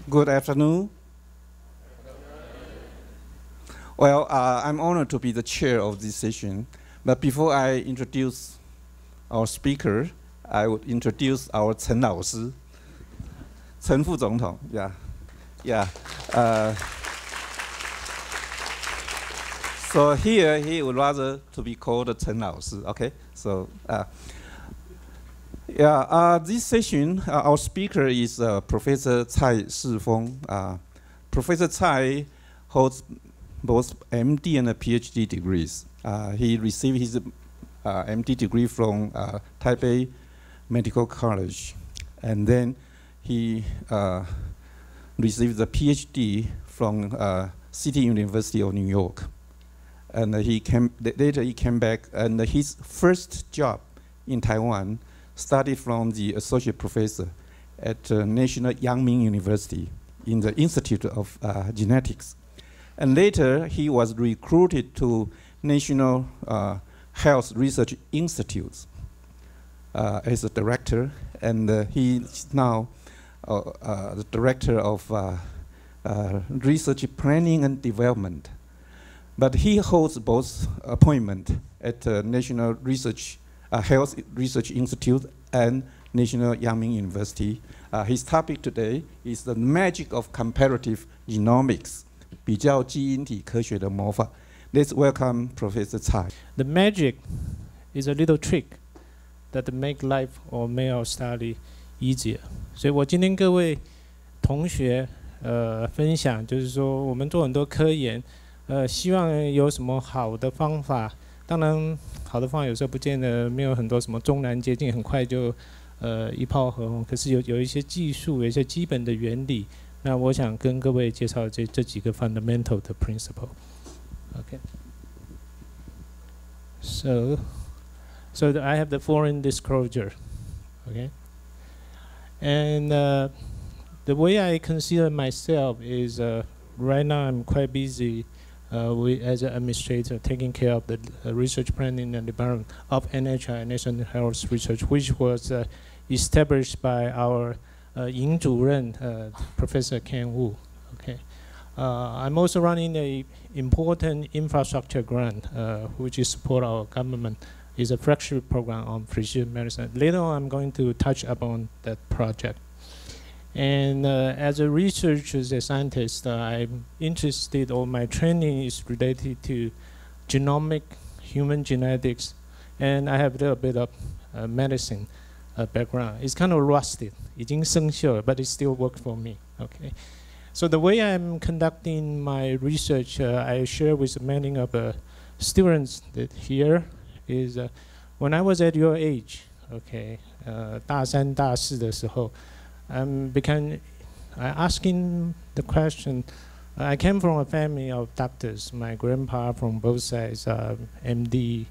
Good afternoon. Well, I'm honored to be the chair of this session. But before I introduce our speaker, I would introduce our 陈老师, 陈副总统. So here he would rather to be called 陈老师. Okay. So this session, our speaker is Professor Cai Shifeng. Professor Cai holds both MD and PhD degrees. He received his MD degree from Taipei Medical College, and then he received the PhD from City University of New York. And later he came back, and his first job in Taiwan started from the associate professor at National Yangming University in the Institute of Genetics. And later he was recruited to National Health Research Institutes as a director, and he's now the director of research planning and development. But he holds both appointments at National Health Research Institute and National Yangming University. His topic today is the magic of comparative genomics, 比较基因体科学的魔法. Let's welcome Professor Cai. The magic is a little trick that make life or make our study easier. 所以我今天各位同学分享，就是说我们做很多科研，希望有什么好的方法。当然，好的方法有时候不见得没有很多什么中南捷径，很快就一炮而红。可是有一些技术，有一些基本的原理。那我想跟各位介绍这几个 fundamental 的 principle. Okay. So I have the foreign disclosure. Okay. And the way I consider myself is right now I'm quite busy as an administrator taking care of the research planning and development of NHI, National Health Research, which was established by our 营主任 Professor Ken Wu. Okay. I'm also running a important infrastructure grant which is support our government. It's a flagship program on precision medicine. Later on, I'm going to touch upon that project. And as a researcher, as a scientist, I'm interested, or my training is related to genomic, human genetics, and I have a little bit of medicine background. It's kind of rusted, 已经生锈了, but it still works for me. Okay. So the way I'm conducting my research, I share with many of the students that here is when I was at your age, okay, 大三大四的时候, I'm asking the question. I came from a family of doctors. My grandpa from both sides, MD,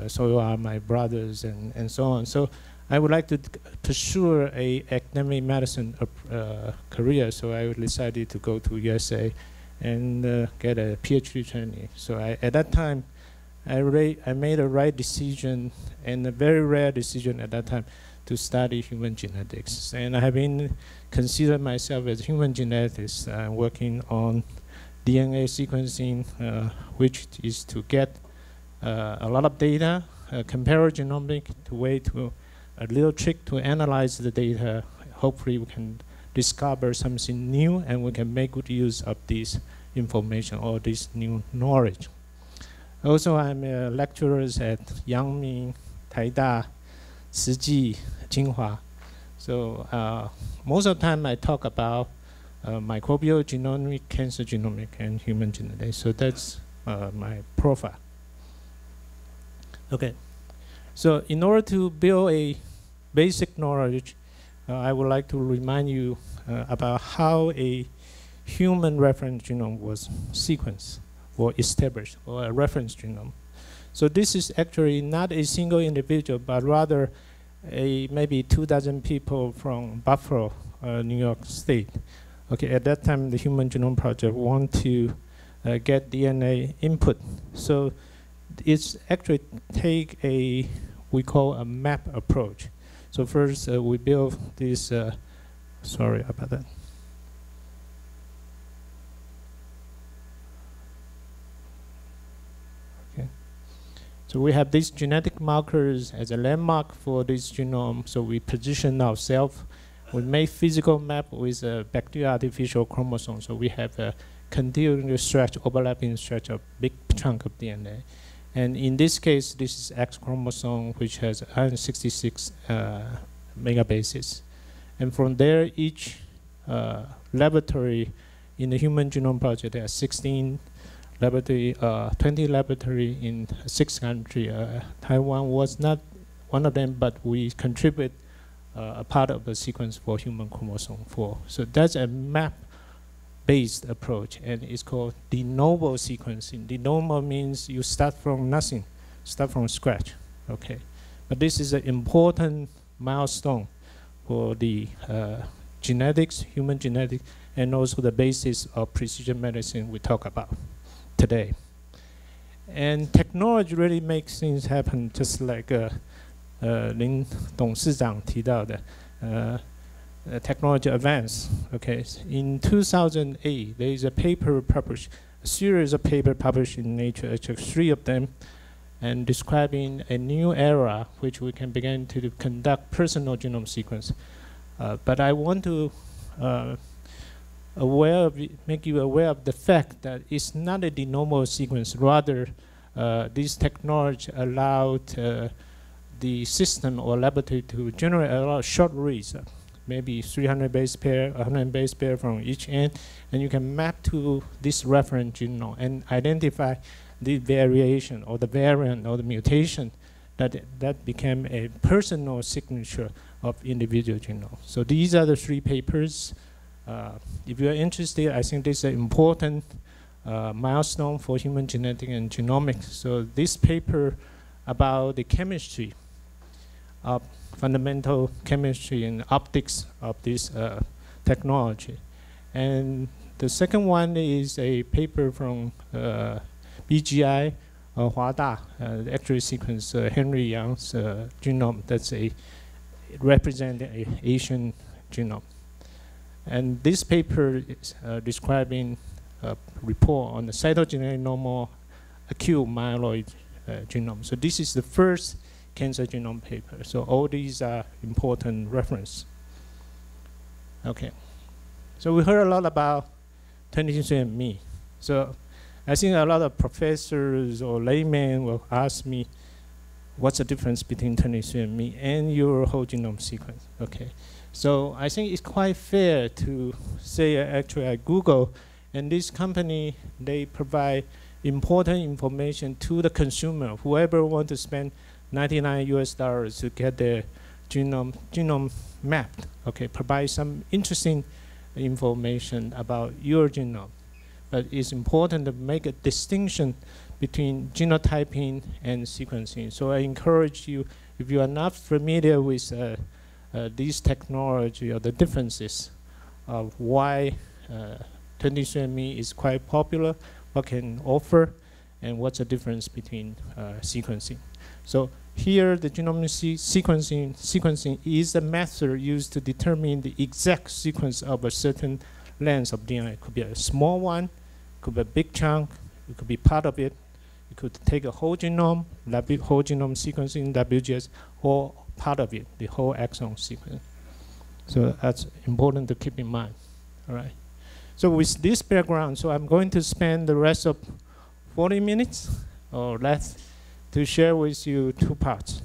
so are my brothers, and so on. So I would like to pursue a academic medicine career. So I decided to go to USA and get a PhD training. So at that time, I made a right decision, and a very rare decision at that time, to study human genetics. And I have been considered myself as a human geneticist, working on DNA sequencing, which is to get a lot of data, compare genomic to a little trick to analyze the data. Hopefully we can discover something new, and we can make good use of this information or this new knowledge. Also, I'm a lecturer at Yangming, Taida, 慈济, Tsinghua. So most of the time I talk about microbial genomic, cancer genomic, and human genetics. So that's my profile. Okay. So in order to build a basic knowledge, I would like to remind you about how a human reference genome was sequenced or established, or a reference genome. So this is actually not a single individual, but rather maybe 2,000 people from Buffalo, New York State. Okay, at that time, the Human Genome Project want to get DNA input. So it's actually take we call a map approach. So first we build this, sorry about that. So we have these genetic markers as a landmark for this genome. So we position ourselves. We make physical map with a bacterial artificial chromosome. So we have a continuous stretch, overlapping stretch of big chunk of DNA. And in this case, this is X chromosome, which has 166 megabases. And from there, each laboratory in the Human Genome Project, there are 16 laboratory, 20 laboratory in 6 countries. Taiwan was not one of them, but we contribute a part of the sequence for human chromosome 4. So that's a map-based approach, and it's called de novo sequencing. De novo means you start from nothing, start from scratch, okay? But this is an important milestone for the genetics, human genetics, and also the basis of precision medicine we talk about today. And technology really makes things happen, just like Lin 董事长提到的 technology advance. Okay, in 2008, there is a paper published, a series of papers published in Nature, actually 3 of them, and describing a new era which we can begin to conduct personal genome sequence. But I want to make you aware of the fact that it's not a de novo sequence. Rather, this technology allowed the system or laboratory to generate a lot of short reads, maybe 300 base pair, 100 base pair from each end, and you can map to this reference genome and identify the variation or the variant or the mutation that became a personal signature of individual genome. So these are the 3 papers. If you are interested, I think this is an important milestone for human genetics and genomics. So this paper about the chemistry of fundamental chemistry and optics of this technology. And the second one is a paper from BGI, 华大, actually sequence Henry Yang's genome. That's represent an Asian genome. And this paper is describing a report on the cytogenetic normal acute myeloid genome. So this is the first cancer genome paper. So all these are important reference. Okay. So we heard a lot about 23andMe. So I think a lot of professors or laymen will ask me, what's the difference between 23andMe and your whole genome sequence? Okay. So I think it's quite fair to say actually at Google, and this company, they provide important information to the consumer. Whoever wants to spend $99 US to get their genome mapped, okay, provide some interesting information about your genome. But it's important to make a distinction between genotyping and sequencing. So I encourage you, if you are not familiar with this technology or the differences of why 23andMe is quite popular, what can offer, and what's the difference between sequencing. So here the genome sequencing is the method used to determine the exact sequence of a certain length of DNA. It could be a small one, it could be a big chunk, it could be part of it. You could take a whole genome, whole genome sequencing, WGS, or part of it, the whole exome sequence. So that's important to keep in mind. All right. So with this background, so I'm going to spend the rest of 40 minutes or less to share with you 2 parts.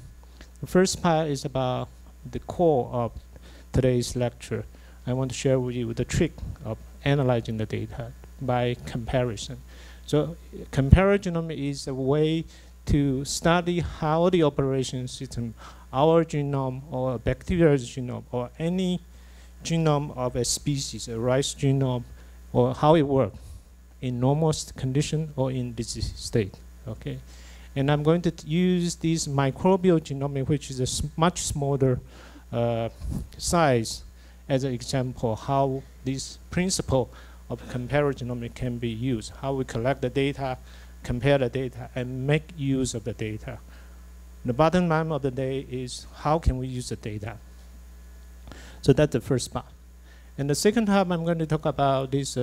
The first part is about the core of today's lecture. I want to share with you the trick of analyzing the data by comparison. So comparative genomics is a way to study how the operation system, our genome or a bacterial genome or any genome of a species, a rice genome, or how it works in normal condition or in disease state, okay? And I'm going to use this microbial genomic, which is a much smaller size, as an example how this principle of comparative genomics can be used, how we collect the data, compare the data, and make use of the data. The bottom line of the day is how can we use the data? So that's the first part. And the second half, I'm going to talk about this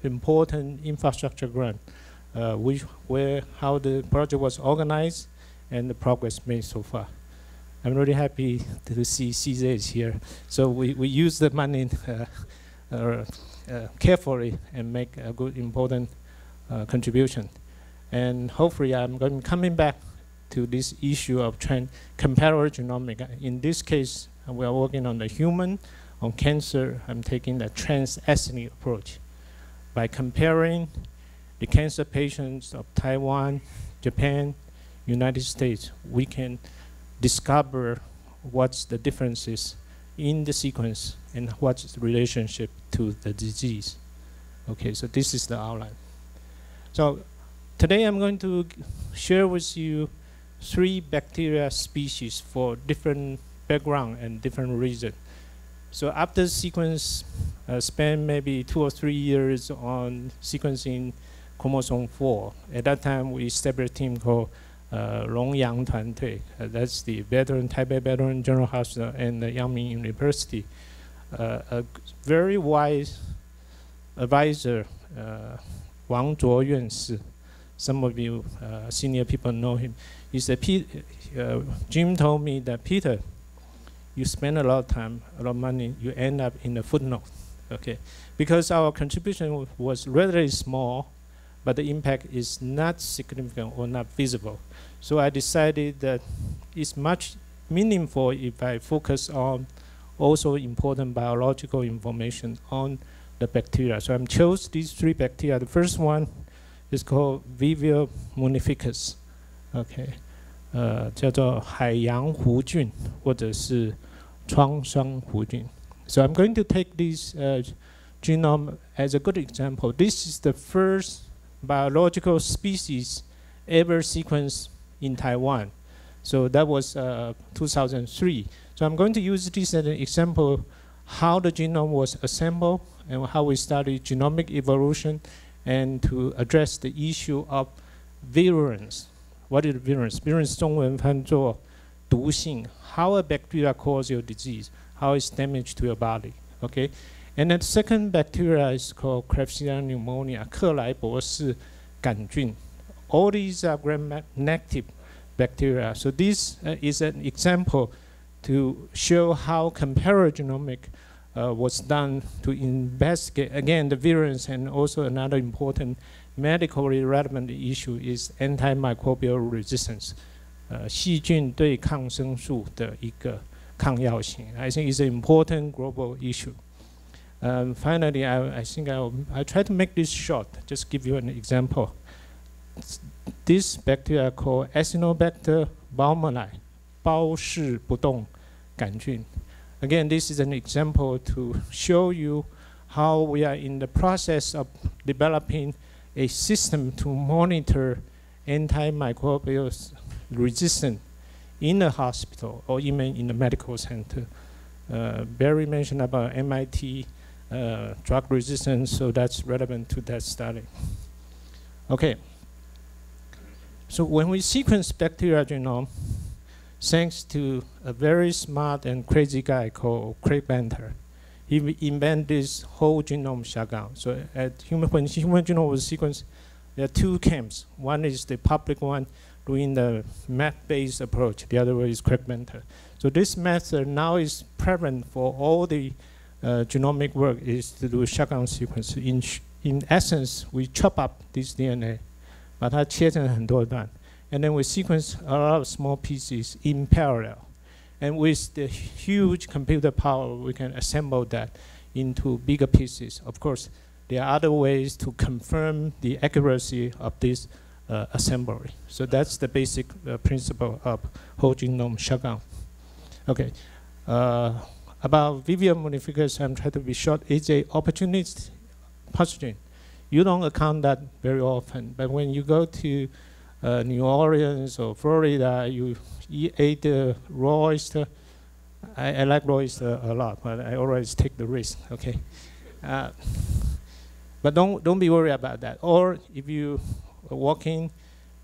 important infrastructure grant, how the project was organized, and the progress made so far. I'm really happy to see CJ is here. So we use the money carefully and make a good, important contribution. And hopefully I'm coming back to this issue of comparative genomics. In this case, we are working on the human. On cancer, I'm taking the trans-ethnic approach. By comparing the cancer patients of Taiwan, Japan, United States, we can discover what's the differences in the sequence and what's the relationship to the disease. Okay, so this is the outline. So today I'm going to share with you 3 bacteria species for different background and different reason. So after sequence spent maybe 2 or 3 years on sequencing chromosome 4, at that time we established a team called Longyang Tuantui. That's the Taipei Veteran General Hospital and the Yangming University. A very wise advisor, Wang Zhuo Yuanshi. Some of you senior people know him. He said, Jim told me that, Peter, you spend a lot of time, a lot of money, you end up in a footnote, okay? Because our contribution was relatively small, but the impact is not significant or not visible. So I decided that it's much meaningful if I focus on also important biological information on the bacteria. So I chose these 3 bacteria. The first one is called Vibrio munificus, okay? 叫做海洋弧菌或者是创伤弧菌. So I'm going to take this genome as a good example. This is the first biological species ever sequenced in Taiwan. So that was 2003. So I'm going to use this as an example how the genome was assembled and how we studied genomic evolution and to address the issue of virulence. What is virulence? Virulence 中文翻作毒性. How a bacteria causes your disease, how it's damage to your body. Okay, and the second bacteria is called Klebsiella pneumonia, 克莱伯氏杆菌. All these are gram-negative bacteria. So this is an example to show how comparative genomics was done to investigate again the virulence, and also another important medically relevant issue is antimicrobial resistance. 细菌对抗生素的一个抗药性. I think it's an important global issue. Finally, I think I try to make this short. Just give you an example. This bacteria called Acinetobacter baumannii, 包氏不动杆菌. Again, this is an example to show you how we are in the process of developing a system to monitor antimicrobial resistance in a hospital or even in the medical center. Barry mentioned about MIT drug resistance, so that's relevant to that study. Okay. So when we sequence bacteria genome, thanks to a very smart and crazy guy called Craig Banter, he invented this whole genome shotgun. So when human genome was sequenced, there are 2 camps. One is the public one doing the math-based approach. The other one is Craig Banter. So this method now is prevalent for all the genomic work is to do shotgun sequence. In essence, we chop up this DNA, 把它切成很多段, and then we sequence a lot of small pieces in parallel. And with the huge computer power, we can assemble that into bigger pieces. Of course, there are other ways to confirm the accuracy of this assembly. So that's the basic principle of whole genome shotgun. Okay, about Vibrio munificus, I'm trying to be short. It's an opportunistic pathogen. You don't account that very often, but when you go to New Orleans or Florida, you ate raw oyster. I like raw oyster a lot, but I always take the risk. Okay, but don't be worried about that. Or if you are walking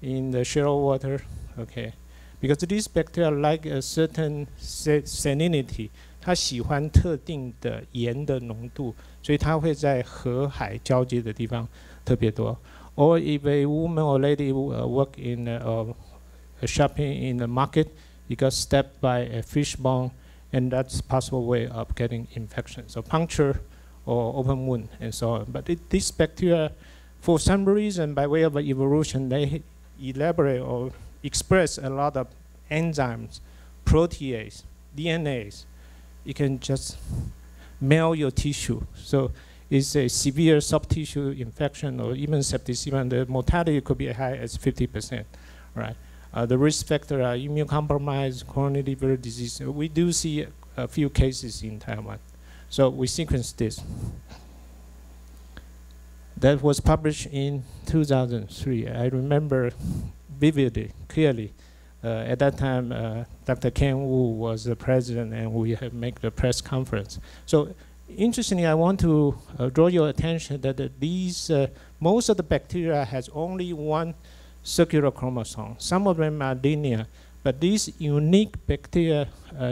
in the shallow water, okay, because these bacteria like a certain salinity. 它喜欢特定的盐的浓度，所以它会在河海交界的地方特别多。Or if a woman or lady work in shopping in the market, he got stabbed by a fish bone, and that's a possible way of getting infection. So puncture or open wound and so on. But these bacteria, for some reason, by way of evolution, they elaborate or express a lot of enzymes, protease, DNAs. You can just melt your tissue. So it's a severe soft tissue infection or even septicemia. The mortality could be as high as 50%, right? The risk factor are immunocompromised, coronary liver disease. We do see a few cases in Taiwan. So we sequenced this. That was published in 2003. I remember vividly, clearly. At that time, Dr. Ken Wu was the president, and we have made the press conference. So interestingly, I want to draw your attention that these, most of the bacteria has only one circular chromosome. Some of them are linear, but these unique bacteria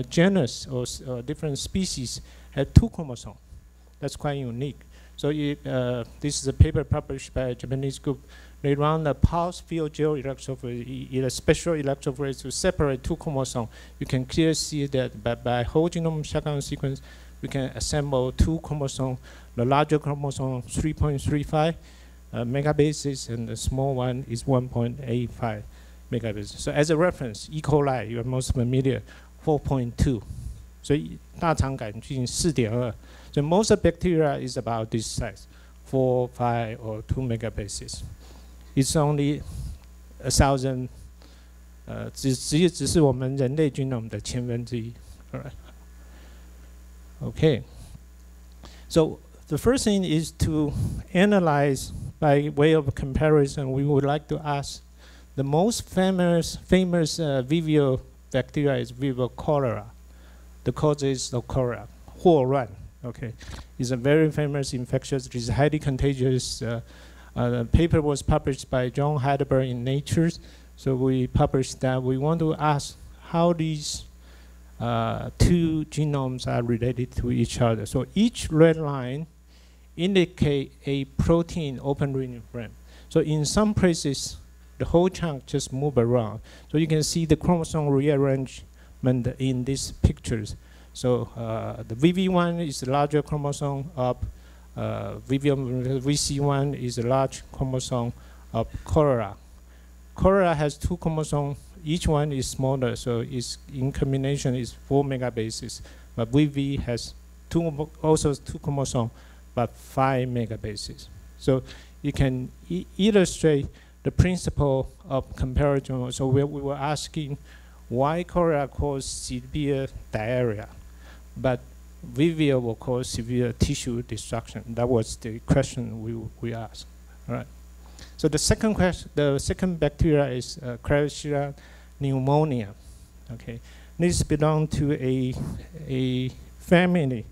genus or different species have 2 chromosomes. That's quite unique. So this is a paper published by a Japanese group. They run a pulse field gel electrophoresis, a special electrophoresis to separate 2 chromosomes. You can clearly see that by whole genome shotgun sequence, we can assemble 2 chromosomes. The larger chromosome 3.35 megabases, and the small one is 1.85 megabases. So as a reference, E. coli, you are most familiar, 4.2. So 大肠杆菌 4.2. So most of bacteria is about this size, 4, 5, or 2 megabases. It's only 1,000. 只是我们人类genome的1/1000. All right. Okay. So the first thing is to analyze by way of comparison. We would like to ask the most famous Vibrio bacteria is Vibrio cholera. The cause is the cholera, 霍乱. Okay, it's a very famous infectious disease, highly contagious. The paper was published by John Heidelberg in Nature, so we published that. We want to ask how these 2 genomes are related to each other. So each red line indicate a protein open reading frame. So in some places, the whole chunk just move around. So you can see the chromosome rearrangement in these pictures. So the VV1 is the larger chromosome of VC1 is a large chromosome of cholera. Cholera has 2 chromosomes. Each one is smaller, so it's in combination is 4 megabases. But VV has also 2 chromosomes, but 5 megabases. So you can illustrate the principle of comparison. So we were asking why cholera causes severe diarrhea, but Vibrio will cause severe tissue destruction. That was the question we asked. All right. So the second question, the second bacteria is Klebsiella pneumonia. Okay, this belongs to a family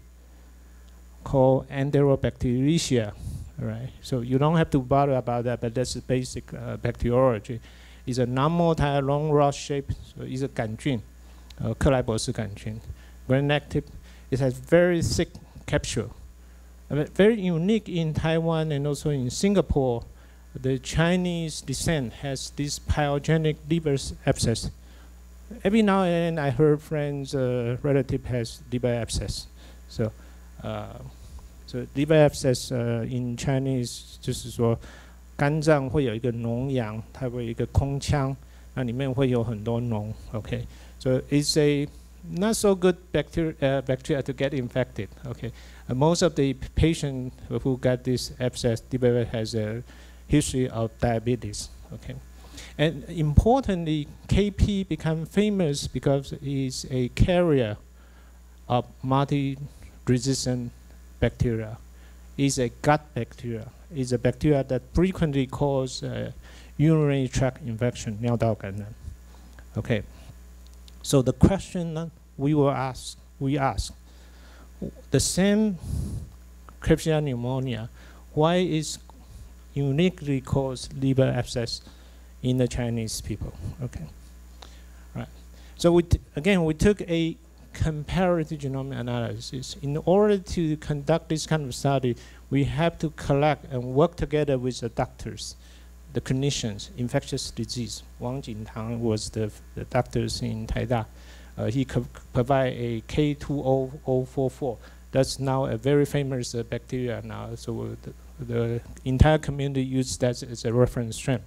called Enterobacteriaceae. All right. So you don't have to bother about that, but that's the basic bacteriology. It's a non-motile, long rod shape. So it's a 杆菌, 克莱伯氏杆菌, gram-negative. It has very thick capsule. Very unique in Taiwan and also in Singapore. The Chinese descent has this pyogenic liver abscess. Every now and then I heard friends, relative has liver abscess. So liver abscess in Chinese 就是说肝脏会有一个脓疡，它会有一个空腔，那里面会有很多脓。Okay, so it's a not so good bacteria to get infected. Okay, most of the patients who got this abscess liver has a history of diabetes. Okay, and importantly, KP became famous because it's a carrier of multi-resistant bacteria. It's a gut bacteria. It's a bacteria that frequently cause urinary tract infection, 尿道感染. Okay, so the question we ask the same Klebsiella pneumonia, why is uniquely caused liver abscess in the Chinese people? Okay, right. So we took a comparative genomic analysis. In order to conduct this kind of study, we have to collect and work together with the doctors. the clinicians, infectious disease. Wang Jintang was the doctors in Taida. He provide a K20044. That's now a very famous bacteria now. So the entire community uses that as a reference strain.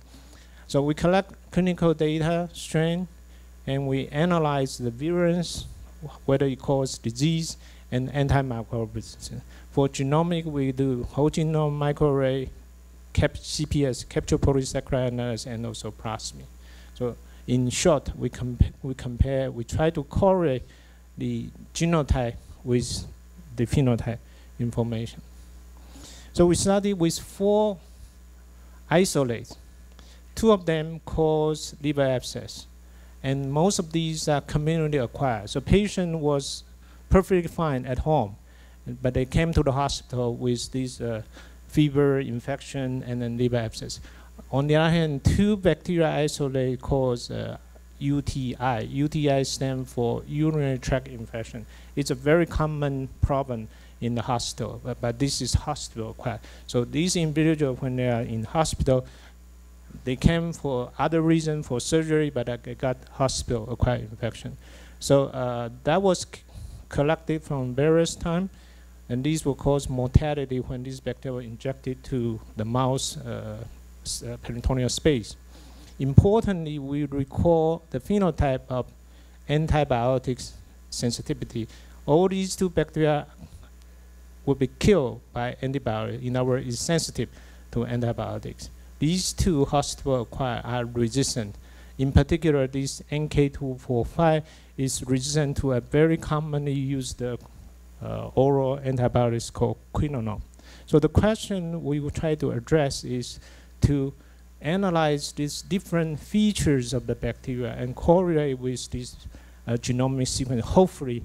So we collect clinical data, strain, and we analyze the virulence, whether it causes disease, and antimicrobial resistance. For genomic, we do whole genome microarray, CPS, capture polysaccharide analysis, and also plasmid. So in short, we try to correlate the genotype with the phenotype information. So we studied with 4 isolates. 2 of them cause liver abscess, and most of these are community acquired. So patient was perfectly fine at home, but they came to the hospital with this fever, infection, and then liver abscess. On the other hand, 2 bacteria isolate cause UTI. UTI stands for urinary tract infection. It's a very common problem in the hospital, but this is hospital acquired. So these individuals, when they are in hospital, they came for other reasons, for surgery, but they got hospital acquired infection. So that was collected from various times, and these will cause mortality when these bacteria were injected to the mouse peritoneal space. Importantly, we recall the phenotype of antibiotics sensitivity. All these 2 bacteria will be killed by antibiotics. In other words, it's sensitive to antibiotics. These 2 hospital-acquired are resistant. In particular, this NK245 is resistant to a very commonly used oral antibiotics called quinolone. So the question we will try to address is to analyze these different features of the bacteria and correlate with this genomic sequence. Hopefully,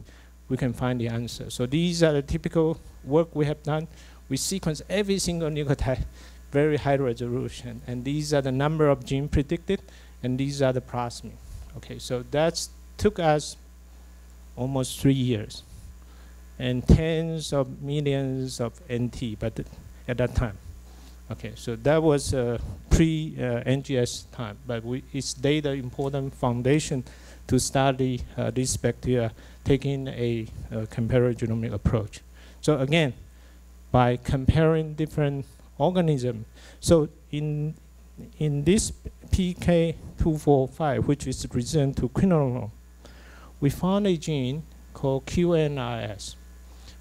we can find the answer. So these are the typical work we have done. We sequence every single nucleotide, very high resolution, and these are the number of genes predicted, and these are the plasmid. Okay, so that took us almost 3 years, and tens of millions of NT, but at that time. Okay, so that was pre-NGS time, but it's data important foundation to study this bacteria, taking a comparative genomic approach. So again, by comparing different organisms, so in this PK245, which is resistant to quinolone, we found a gene called QNRS.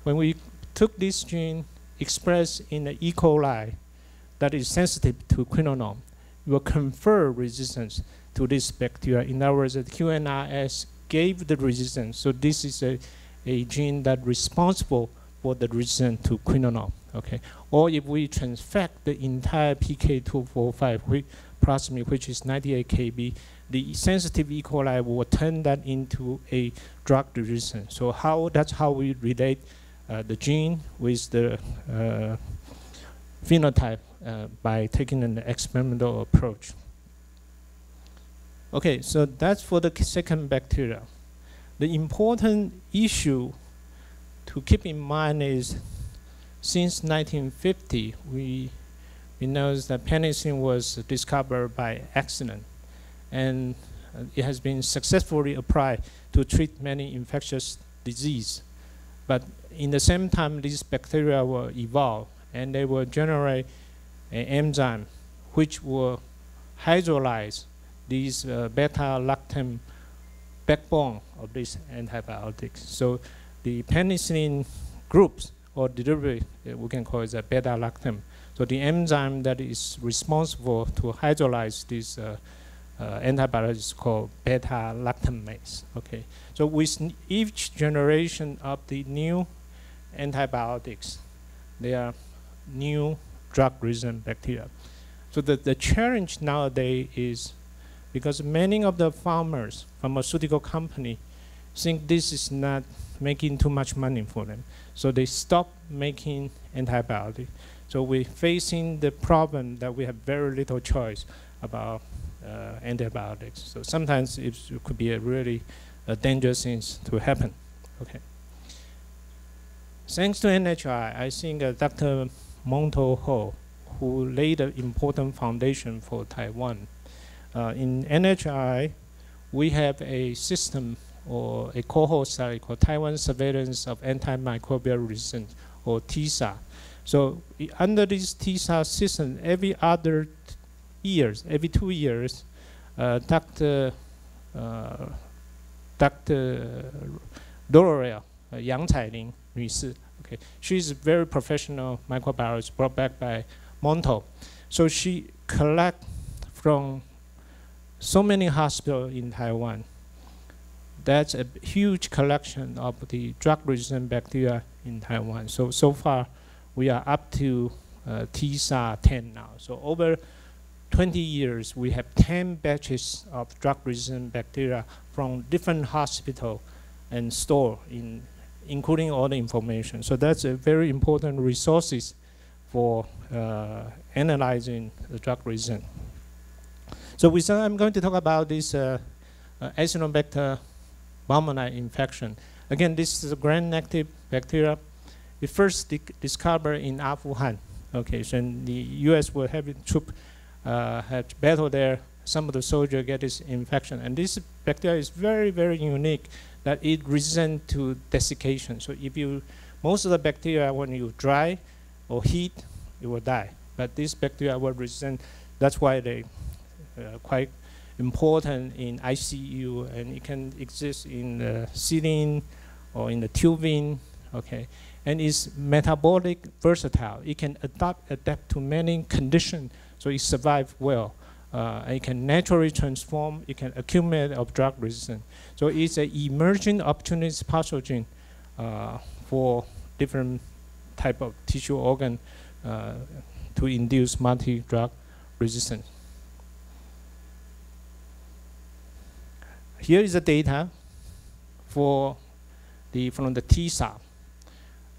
When we took this gene expressed in the E. coli that is sensitive to quinolone, we will confer resistance to this bacteria. In other words, the QNRS gave the resistance. So this is a gene that's responsible for the resistance to quinolone. Okay. Or if we transfect the entire PK245 plasmid, which is 98 kb, the sensitive E. coli will turn that into a drug resistance. So that's how we relate the gene with the phenotype by taking an experimental approach. Okay, so that's for the second bacteria. The important issue to keep in mind is since 1950, we know that penicillin was discovered by accident, and it has been successfully applied to treat many infectious diseases. But in the same time, these bacteria will evolve, and they will generate an enzyme which will hydrolyze these beta-lactam backbone of these antibiotics. So the penicillin groups or derivative, we can call it a beta-lactam. So the enzyme that is responsible to hydrolyze these antibiotics is called beta-lactamase. Okay. So with each generation of the new antibiotics, there are new drug-resistant bacteria. So the challenge nowadays is because many of the farmers, pharmaceutical companies, think this is not making too much money for them. So they stop making antibiotics. So we're facing the problem that we have very little choice about antibiotics. So sometimes it could be a really dangerous thing to happen. Okay. Thanks to NHI, I think Dr. Monto Ho who laid an important foundation for Taiwan. In NHI, we have a system or a cohort study called Taiwan Surveillance of Antimicrobial Resistance, or TSA. So under this TSA system, every 2 years, Dr. Dororea Yang Cailin 女士, okay, she's a very professional microbiologist brought back by Monto. So she collects from so many hospitals in Taiwan. That's a huge collection of the drug-resistant bacteria in Taiwan. So far, we are up to TSA 10 now. So over 20 years, we have 10 batches of drug-resistant bacteria from different hospitals and store, including all the information. So that's a very important resources for analyzing the drug resistant. So with that, I'm going to talk about this Acinetobacter baumannii infection. Again, this is a gram-negative bacteria. It first discovered in Afghan. Okay, so the U.S. were having troop had battle there. Some of the soldiers get this infection, and this bacteria is very, very unique. That it resistant to desiccation. So if most of the bacteria, when you dry or heat, it will die. But this bacteria will resistant. That's why they quite important in ICU, and it can exist in the saline or in the tubing. Okay, and it's metabolic versatile. It can adapt to many conditions, so it survives well. It can naturally transform. It can accumulate of drug resistance. So it's an emerging opportunist pathogen for different type of tissue organ to induce multi-drug resistance. Here is the data from the TSA.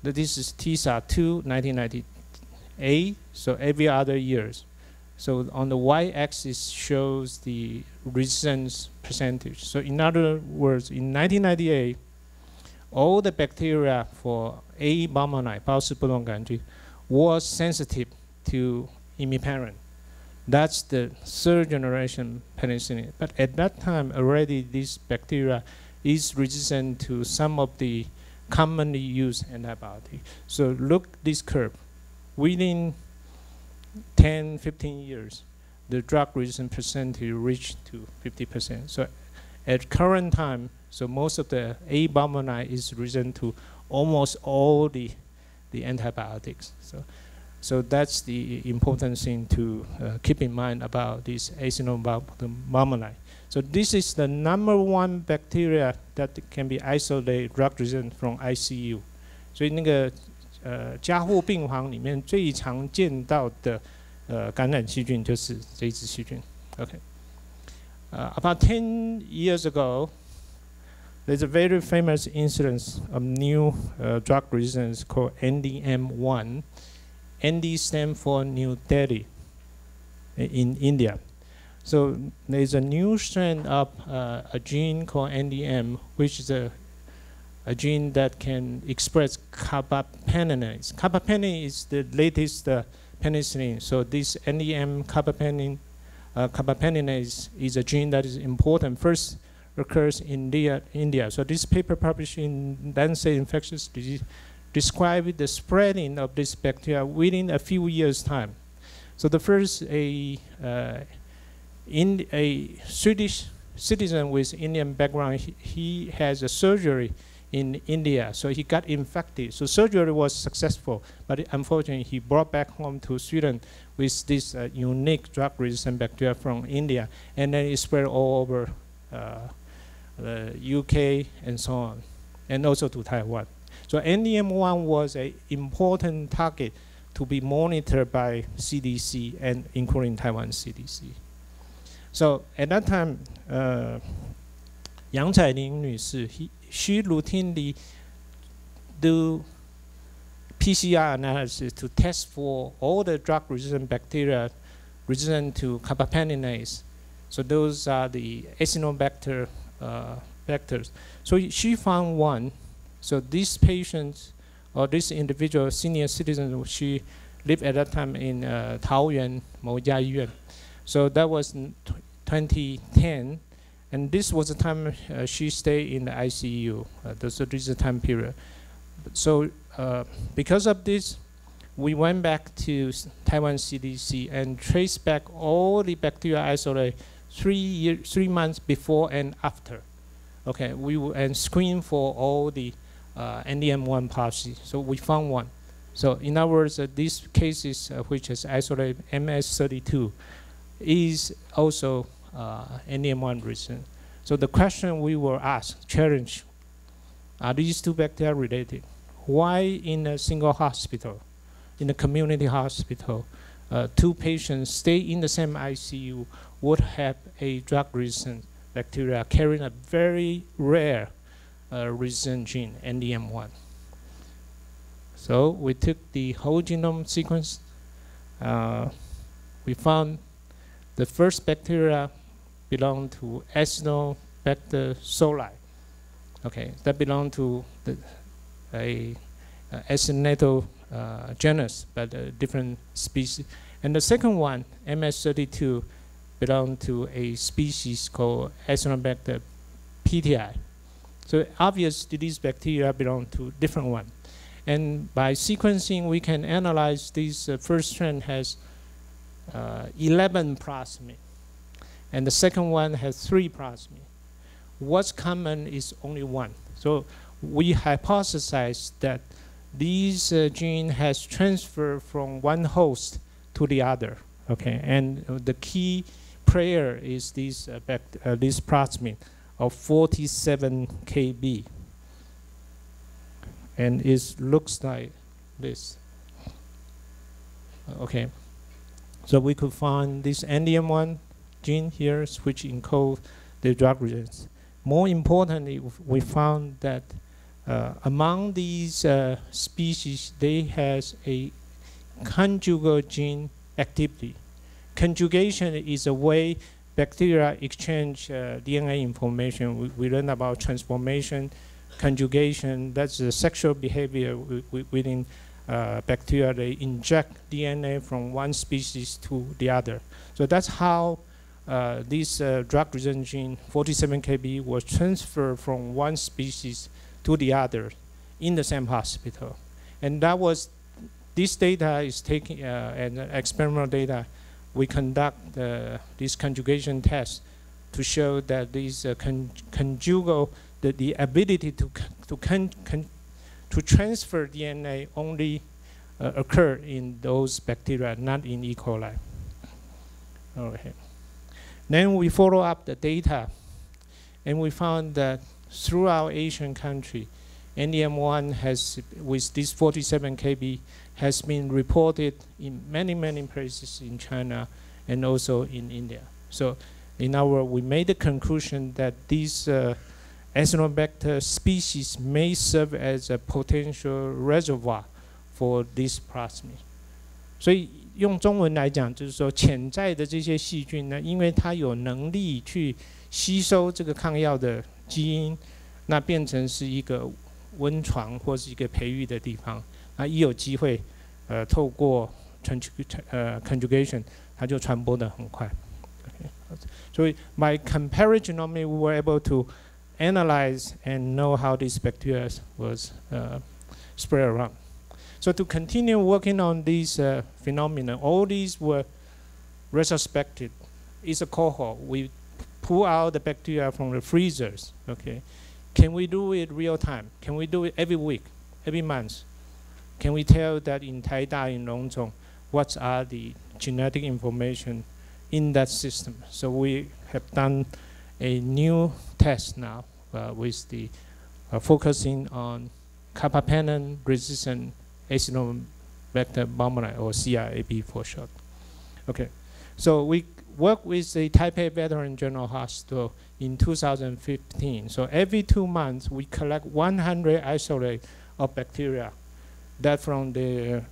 This is TSA 2, 1998. So every other years. So on the y-axis shows the resistance percentage. So in other words, in 1998, all the bacteria for A. baumannii, Bauxite was sensitive to imiperin. That's the third generation penicillin. But at that time, already this bacteria is resistant to some of the commonly used antibiotics. So look this curve. Within 10, 15 years, the drug resistant percentage reached to 50%. So at current time, so most of the A. baumannii is resistant to almost all the antibiotics. So that's the important thing to keep in mind about this Acinetobacter baumannii. So this is the #1 bacteria that can be isolated drug resistant from ICU. 所以那个加护病房里面最常见到的感染细菌就是这一支细菌。Okay. About 10 years ago, there's a very famous incidence of new drug resistance called NDM1. ND stands for New Delhi in India. So there's a new strand of a gene called NDM, which is a gene that can express carbapenemase. Carbapenemase is the latest penicillin. So this NDM carbapenemase is a gene that is important. First occurs in India. So this paper published in Lancet Infectious Disease described the spreading of this bacteria within a few years' time. So the first a Swedish citizen with Indian background, he has a surgery in India, so he got infected. So surgery was successful, but unfortunately he brought back home to Sweden with this unique drug-resistant bacteria from India, and then it spread all over the UK and so on, and also to Taiwan. So NDM1 was an important target to be monitored by CDC and including Taiwan CDC. So at that time, Yang Cailin 女士, she routinely do PCR analysis to test for all the drug-resistant bacteria resistant to carbapenemase. So those are the Acinetobacter vectors. So she found one. So this patient or this individual, senior citizen, she lived at that time in Taoyuan 某一家医院. So that was in 2010, and this was the time she stayed in the ICU. So this is the time period. So because of this, we went back to Taiwan CDC and traced back all the bacteria isolate 3 months before and after. Okay, and screened for all the NDM1 positive. So we found one. So in other words, these cases which is isolated MS32 is also NDM1 resistant. So the question we were asked, challenged, are these two bacteria related? Why in a single hospital, in a community hospital, two patients stay in the same ICU would have a drug-resistant bacteria carrying a very rare resistant gene, NDM1. So we took the whole genome sequence. We found the first bacteria belonged to Acinetobacter soli. Okay, that belonged to a Acinetobacter genus, but a different species. And the second one, MS32, belonged to a species called Acinetobacter pti. So obviously these bacteria belong to different one. And by sequencing, we can analyze this first strand has 11 plasmid, and the second one has 3 plasmid. What's common is only 1. So we hypothesized that these gene has transferred from one host to the other. Okay, and the key player is this plasmid of 47 kb. And it looks like this. Okay, so we could find this NDM1 gene here, which encodes the drug resistance. More importantly, we found that among these species, they has a conjugate gene activity. Conjugation is a way bacteria exchange DNA information. We learned about transformation, conjugation. That's the sexual behavior within bacteria. They inject DNA from one species to the other. So that's how this drug-resistant gene, 47 kb, was transferred from one species to the other in the same hospital. And that was, this data is taken, and experimental data, we conduct this conjugation test to show that these conjugal, the ability to transfer DNA only occur in those bacteria, not in E. coli. Okay. Then we follow up the data, and we found that throughout Asian country, NDM1 has, with this 47 kb, has been reported in many, many places in China and also in India. So in our, we made the conclusion that these Acinetobacter species may serve as a potential reservoir for this plasmid. 所以用中文来讲，就是说潜在的这些细菌呢，因为它有能力去吸收这个抗药的基因，那变成是一个温床或是一个培育的地方，那一有机会，透过conjugation， 它就传播得很快。Okay. So by comparing genomics, we were able to analyze and know how these bacteria was spread around. So to continue working on these phenomena, all these were retrospective. It's a cohort. We pull out the bacteria from the freezers. Okay, can we do it real time? Can we do it every week, every month? Can we tell that in Taida, in Longzhong, what are the genetic information in that system? So we have done a new test now with the focusing on carbapenem resistant Acinetobacter baumannii, or CRAB for short. Okay, so we worked with the Taipei Veteran General Hospital in 2015. So every 2 months, we collect 100 isolate of bacteria that from the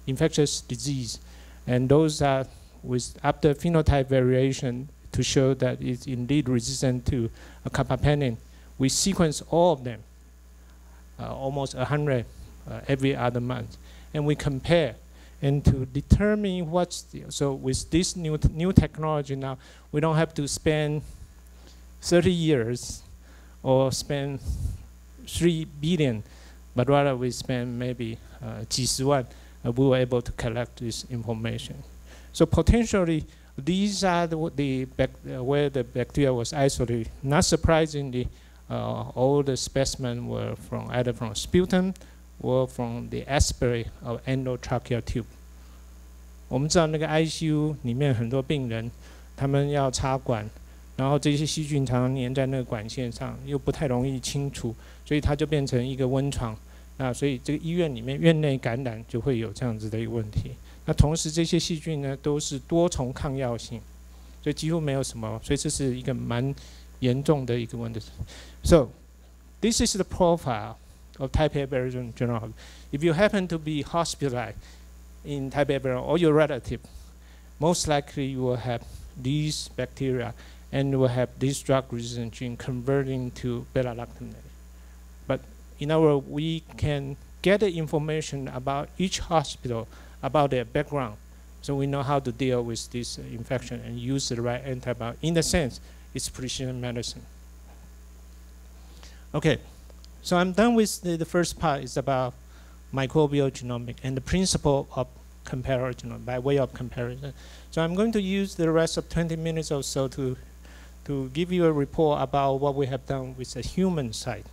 infectious disease, and those are with after phenotype variation to show that it's indeed resistant to carbapenem. We sequence all of them, almost 100 every other month, and we compare. and to determine what's so with this new technology now, we don't have to spend 30 years or spend 3 billion, but rather we spend maybe 几十万, we were able to collect this information. So potentially, these are where the bacteria was isolated. Not surprisingly, all the specimens were either from sputum or from the aspirate of endotracheal tube. 我们知道那个 ICU 里面很多病人，他们要插管，然后这些细菌常常粘在那个管线上，又不太容易清除，所以它就变成一个温床。那所以这个医院里面院内感染就会有这样子的一个问题。那同时这些细菌呢都是多重抗药性，所以几乎没有什么，所以这是一个蛮严重的一个问题。So this is the profile of type A aberration general. If you happen to be hospitalized in type A aberration or your relative, most likely you will have these bacteria and you will have this drug-resistant gene converting to beta-lactamase. But in other words, we can get the information about each hospital, about their background, so we know how to deal with this infection and use the right antibiotic. In a sense, it's precision medicine. Okay, so I'm done with the first part. It's about microbial genomics and the principle of comparison, by way of comparison. So I'm going to use the rest of 20 minutes or so to give you a report about what we have done with the human side.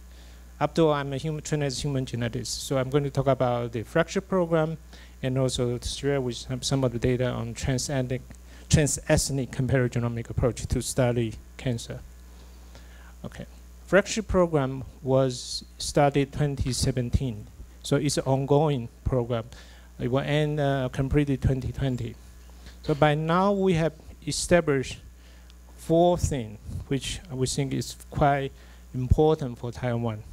After all, I'm a trained as human geneticist, so I'm going to talk about the fracture program and also to share with some of the data on transethnic comparagenomic approach to study cancer. Okay, fracture program was started 2017, so it's an ongoing program. It will end completed 2020. So by now we have established 4 things, which we think is quite important for Taiwan.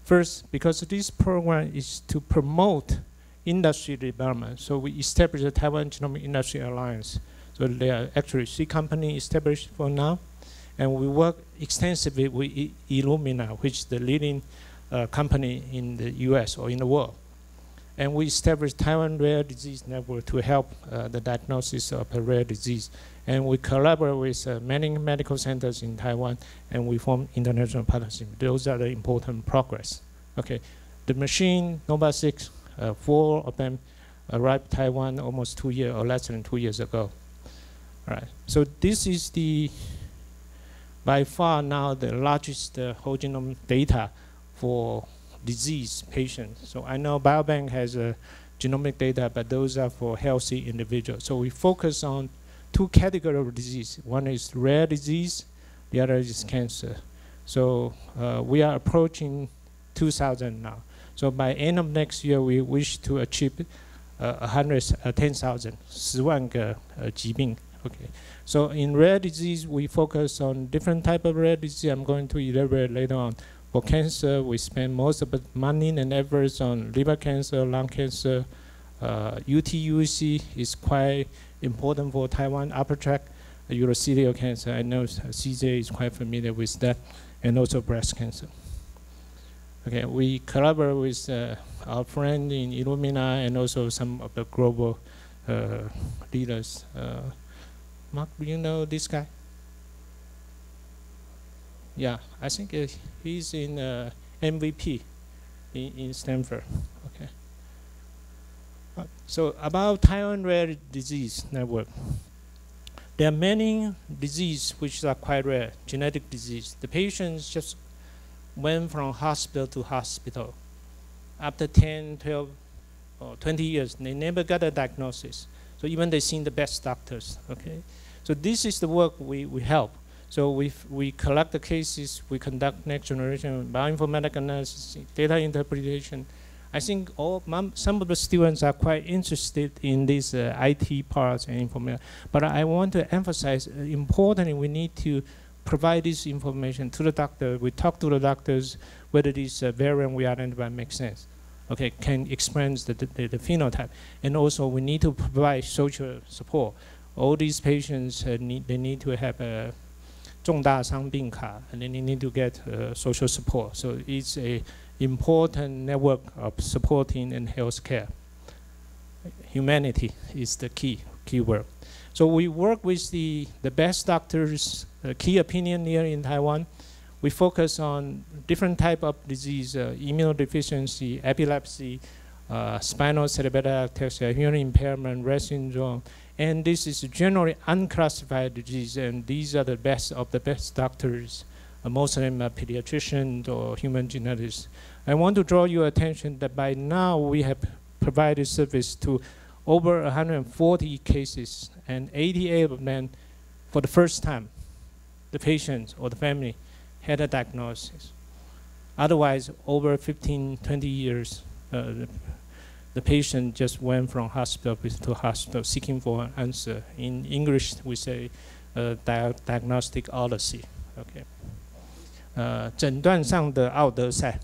First, because this program is to promote industry development, so we established the Taiwan Genomic Industry Alliance. So there are actually 3 companies established for now, and we work extensively with Illumina, which is the leading company in the US or in the world. And we established Taiwan Rare Disease Network to help the diagnosis of a rare disease. And we collaborate with many medical centers in Taiwan, and we form international partnerships. Those are the important progress. Okay, the machine, Nova 6, 4 of them arrived Taiwan almost 2 years or less than 2 years ago. All right, so this is by far now the largest whole genome data for disease patients. So I know Biobank has genomic data, but those are for healthy individuals. So we focus on 2 categories of disease. One is rare disease, the other is cancer. So we are approaching 2,000 now. So by end of next year, we wish to achieve 10,000, 10,000个疾病. Okay. So in rare disease, we focus on different type of rare disease. I'm going to elaborate later on. For cancer, we spend most of the money and efforts on liver cancer, lung cancer. UTUC is quite important for Taiwan, upper tract urothelial cancer. I know CJ is quite familiar with that, and also breast cancer. Okay, we collaborate with our friend in Illumina and also some of the global leaders. Mark, do you know this guy? Yeah, I think he's in MVP in Stanford. Okay. So about Taiwan Rare Disease Network, there are many diseases which are quite rare, genetic disease. The patients just went from hospital to hospital. After 10, 12, or 20 years, they never got a diagnosis. So even they seen the best doctors, okay? So this is the work we help. So we collect the cases, we conduct next generation bioinformatics analysis, data interpretation. I think some of the students are quite interested in these IT parts and information. But I want to emphasize, importantly, we need to provide this information to the doctor. We talk to the doctors whether this variant we identify makes sense. Okay, can explain the phenotype. And also we need to provide social support. All these patients, they need to have a 重大伤病卡, and then they need to get social support. So it's an important network of supporting and health care. humanity is the key word. So we work with the best doctors, key opinion leader in Taiwan. We focus on different type of disease, immunodeficiency, epilepsy, spinal cerebellar ataxia, hearing impairment, Rett syndrome, and this is generally unclassified disease, and these are the best of the best doctors. Most of them are pediatricians or human geneticists. I want to draw your attention that by now we have provided service to over 140 cases, and 88 of them, for the first time, the patient or the family had a diagnosis. Otherwise, over 15, 20 years, the patient just went from hospital to hospital seeking for an answer. In English, we say diagnostic odyssey. Okay. 诊断上的奥德赛，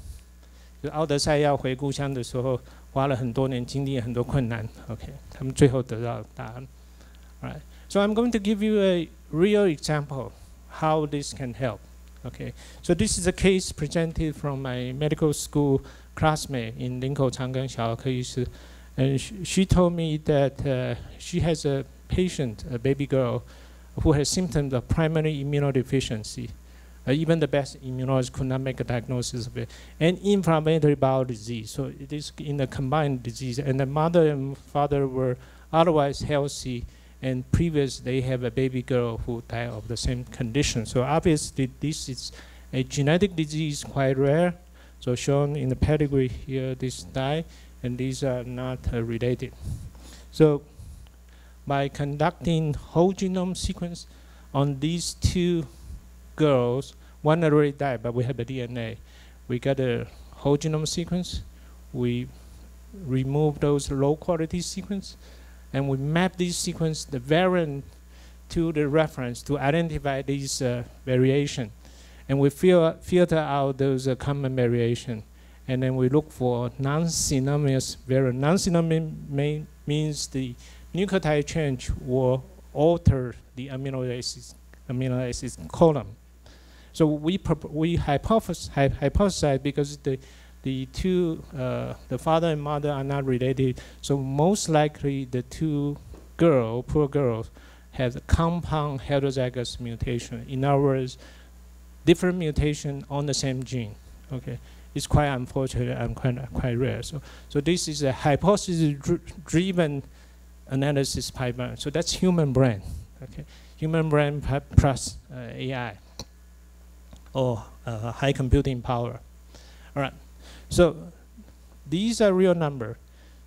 就奥德赛要回故乡的时候，花了很多年，经历了很多困难。OK， 他们最后得到答案。All right. So I'm going to give you a real example how this can help. Okay. So this is a case presented from my medical school classmate in 林口长庚小儿科医师 and she told me that she has a patient, a baby girl, who has symptoms of primary immunodeficiency. Even the best immunologist could not make a diagnosis of it. And inflammatory bowel disease. So it is in a combined disease. And the mother and father were otherwise healthy. And previous, they have a baby girl who died of the same condition. So obviously, this is a genetic disease, quite rare. So shown in the pedigree here, this died, and these are not related. So by conducting whole genome sequence on these two girls, one already died, but we have the DNA. We got a whole genome sequence. We remove those low quality sequence, and we map these sequence, the variant to the reference to identify these variation. And we filter out those common variation. And then we look for non-synonymous variant. Non-synonymous means the nucleotide change will alter the amino acid column. So we hypothesize because the two, the father and mother are not related. So most likely the two poor girls, have a compound heterozygous mutation. In other words, different mutation on the same gene. Okay, it's quite unfortunate and quite rare. So this is a hypothesis-driven analysis pipeline. So that's human brain. Okay, human brain plus AI or high computing power. All right. So these are real number.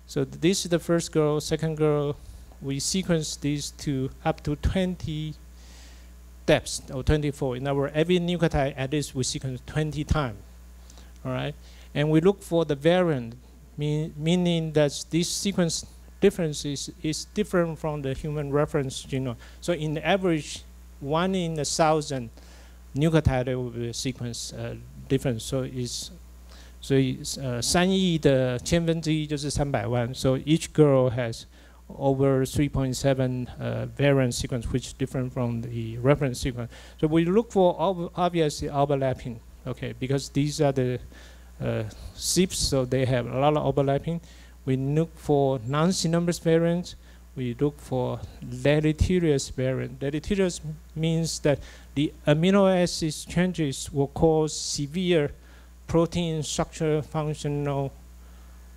So this is the first girl, second girl. We sequence these to up to 20 steps or 24. In other words, every nucleotide at least we sequence 20 times. All right, and we look for the variant, meaning that this sequence difference is different from the human reference genome. So in the average, 1 in 1,000 nucleotide will be sequence different. So it's 3亿的千分之一就是300万. So each girl has over 3.7 variant sequence, which is different from the reference sequence. So we look for obviously overlapping, okay, because these are the SIPs, so they have a lot of overlapping. We look for non-synonymous variants. We look for deleterious variant. Deleterious means that the amino acid changes will cause severe protein structure functional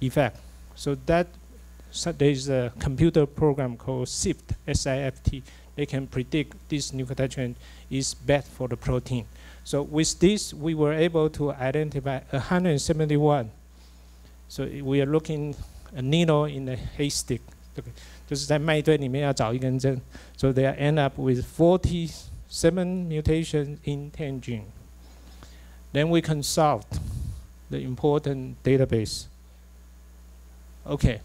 effect. So there's a computer program called SIFT, S-I-F-T. They can predict this nucleotide change is bad for the protein. So with this, we were able to identify 171. So we are looking a needle in a haystack. Okay. 就是在麦堆里面要找一根针. So they end up with 47 mutations in 10 genes. Then we consult the important database. Okay.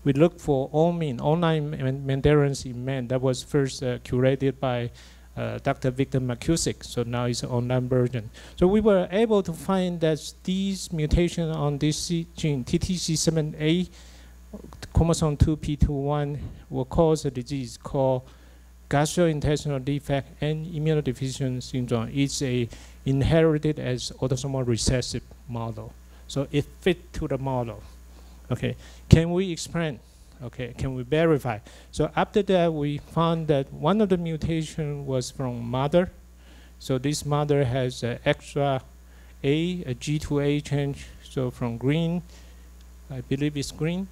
We look for online Mendelians in men. That was first curated by Dr. Victor McCusick. So now it's an online version. So we were able to find that these mutations on this gene, TTC7A, chromosome 2p21, will cause a disease called gastrointestinal defect and immunodeficiency syndrome. It's inherited as autosomal recessive model. So it fit to the model. Okay, can we explain Okay, can we verify? So after that, we found that one of the mutation was from mother. So this mother has an extra A, a G2A change. So from green, I believe it's green,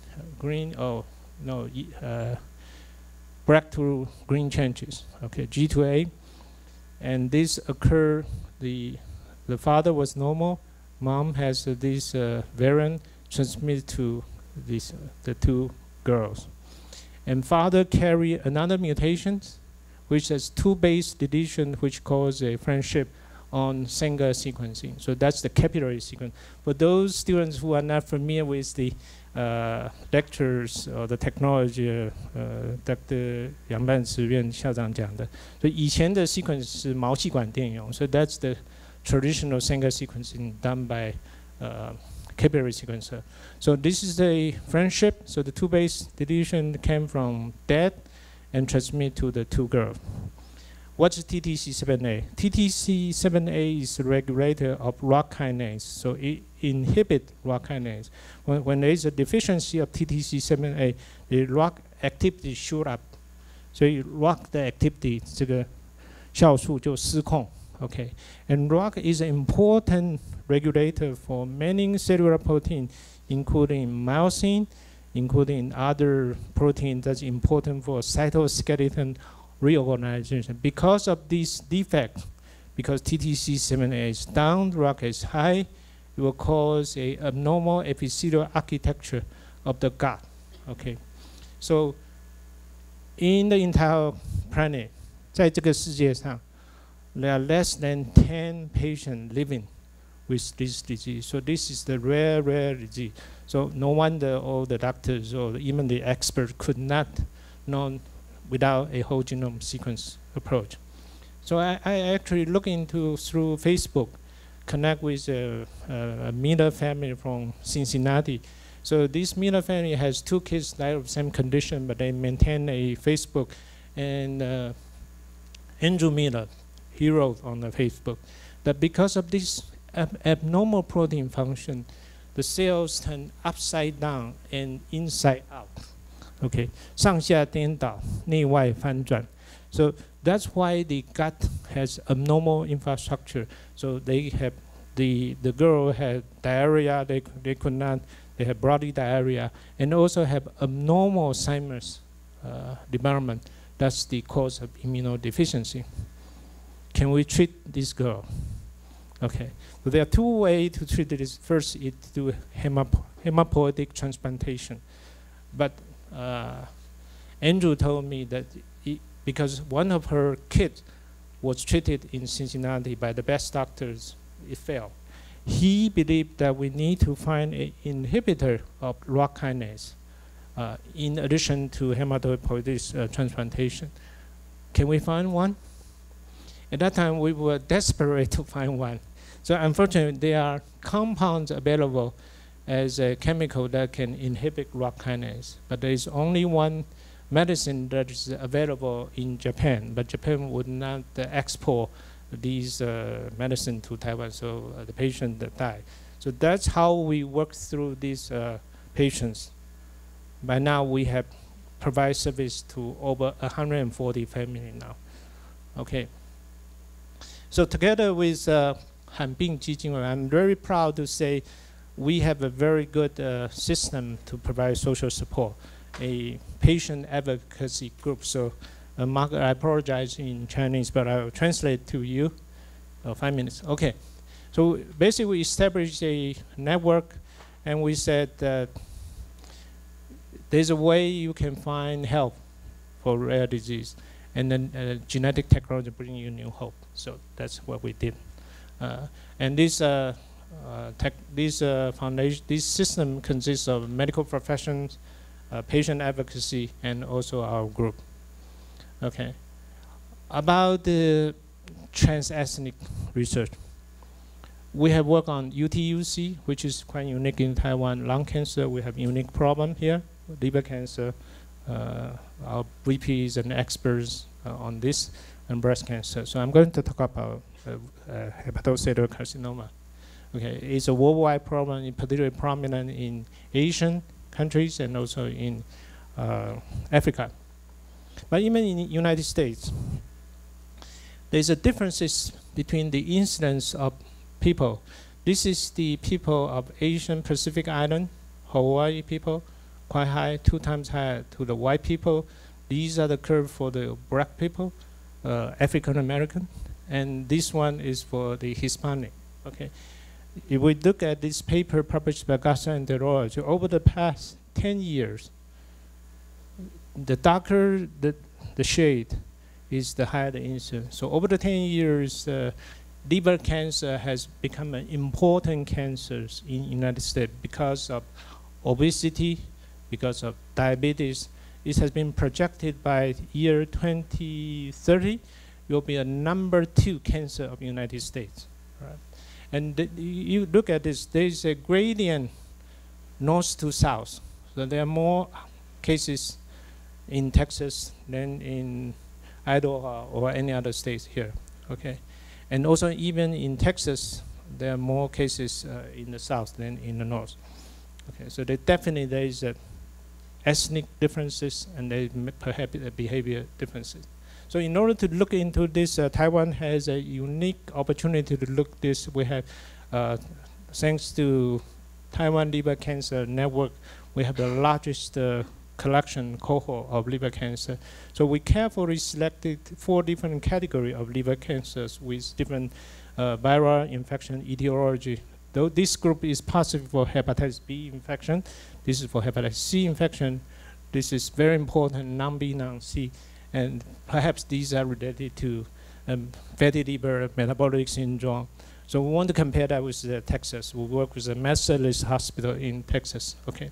oh no, black to green changes. Okay, G2A, and this occurred. The father was normal. Mom has this variant transmitted to the two girls, and father carry another mutation, which has 2 base deletion, which cause a friendship on Sanger sequencing. So that's the capillary sequence. For those students who are not familiar with the lectures or the technology, Dr. 杨半慈院校长讲的，所以以前的 sequence 是毛细管电泳， so that's the traditional Sanger sequencing done by capillary sequencer. So this is the friendship. So the 2 base deletion came from dad and transmit to the 2 girls. What's TTC7A? TTC7A is a regulator of ROCK kinase. So it inhibits ROCK kinase. When there is a deficiency of TTC7A, the ROCK activity shoot up. So you ROCK the activity, 这个酵素就失控. Okay, and ROCK is an important regulator for many cellular proteins, including myosin, including other proteins that's important for cytoskeleton reorganization. Because of this defect, because TTC7A is down, ROCK is high, it will cause a abnormal epithelial architecture of the gut. Okay, so in the entire planet, 在这个世界上 there are less than 10 patients living with this disease. So this is the rare disease. So no wonder all the doctors or even the experts could not know without a whole genome sequence approach. So I actually look into through Facebook, connect with a Miller family from Cincinnati. So this Miller family has 2 kids that have the same condition, but they maintain a Facebook. And Andrew Miller, he wrote on the Facebook that because of this abnormal protein function, the cells turn upside down and inside out. Okay, 上下颠倒，内外翻转. So that's why the gut has abnormal infrastructure. So they have the girl had diarrhea. They could not. They have bloody diarrhea and also have abnormal thymus development. That's the cause of immunodeficiency. Can we treat this girl? Okay, so there are 2 ways to treat this. First is to do hematopoietic transplantation, but Andrew told me that because one of her kids was treated in Cincinnati by the best doctors, it failed. He believed that we need to find an inhibitor of ROCK kinase in addition to hematopoietic transplantation. Can we find one? At that time, we were desperate to find one. So unfortunately, there are compounds available as a chemical that can inhibit ROCK kinase. But there is only one medicine that is available in Japan, but Japan would not export these medicine to Taiwan, so the patient died. So that's how we work through these patients. By now, we have provided service to over 140 families now. Okay. So together with Hanbing Jijingwei, I'm very proud to say we have a very good system to provide social support, a patient advocacy group. So Mark, I apologize in Chinese, but I'll translate to you. 5 minutes. Okay. So basically, we established a network, and we said that there's a way you can find help for rare disease, and then genetic technology bring you new hope. So that's what we did. And this foundation, this system consists of medical professions, patient advocacy, and also our group. Okay. About the transethnic research, we have worked on UTUC, which is quite unique in Taiwan. Lung cancer, we have unique problem here. Liver cancer, our VPs and experts on this, and breast cancer. So I'm going to talk about hepatocellular carcinoma. Okay, it's a worldwide problem, particularly prominent in Asian countries and also in Africa. But even in the United States, there's a differences between the incidence of people. This is the people of Asian Pacific Island, Hawaii people, quite high, 2 times higher to the white people. These are the curve for the black people, African American, and this one is for the Hispanic. Okay, if we look at this paper published by Garza and Deroy, over the past 10 years, the darker the shade is the higher the incidence. So over the 10 years, liver cancer has become an important cancer in the United States because of obesity, because of diabetes. It has been projected by year 2030 will be a #2 cancer of the United States. Right? And you look at this, there is a gradient north to south. So there are more cases in Texas than in Idaho or any other states here. Okay, and also even in Texas, there are more cases in the south than in the north. Okay, so there is ethnic differences and perhaps behavior differences. So in order to look into this, Taiwan has a unique opportunity to look this. We have, thanks to Taiwan Liver Cancer Network, we have the largest collection cohort of liver cancer. So we carefully selected 4 different categories of liver cancers with different viral infection etiology. Though this group is positive for hepatitis B infection, this is for hepatitis C infection. This is very important, non-B, non-C, and perhaps these are related to fatty liver metabolic syndrome. So we want to compare that with Texas. We work with the Marcellus Hospital in Texas. Okay,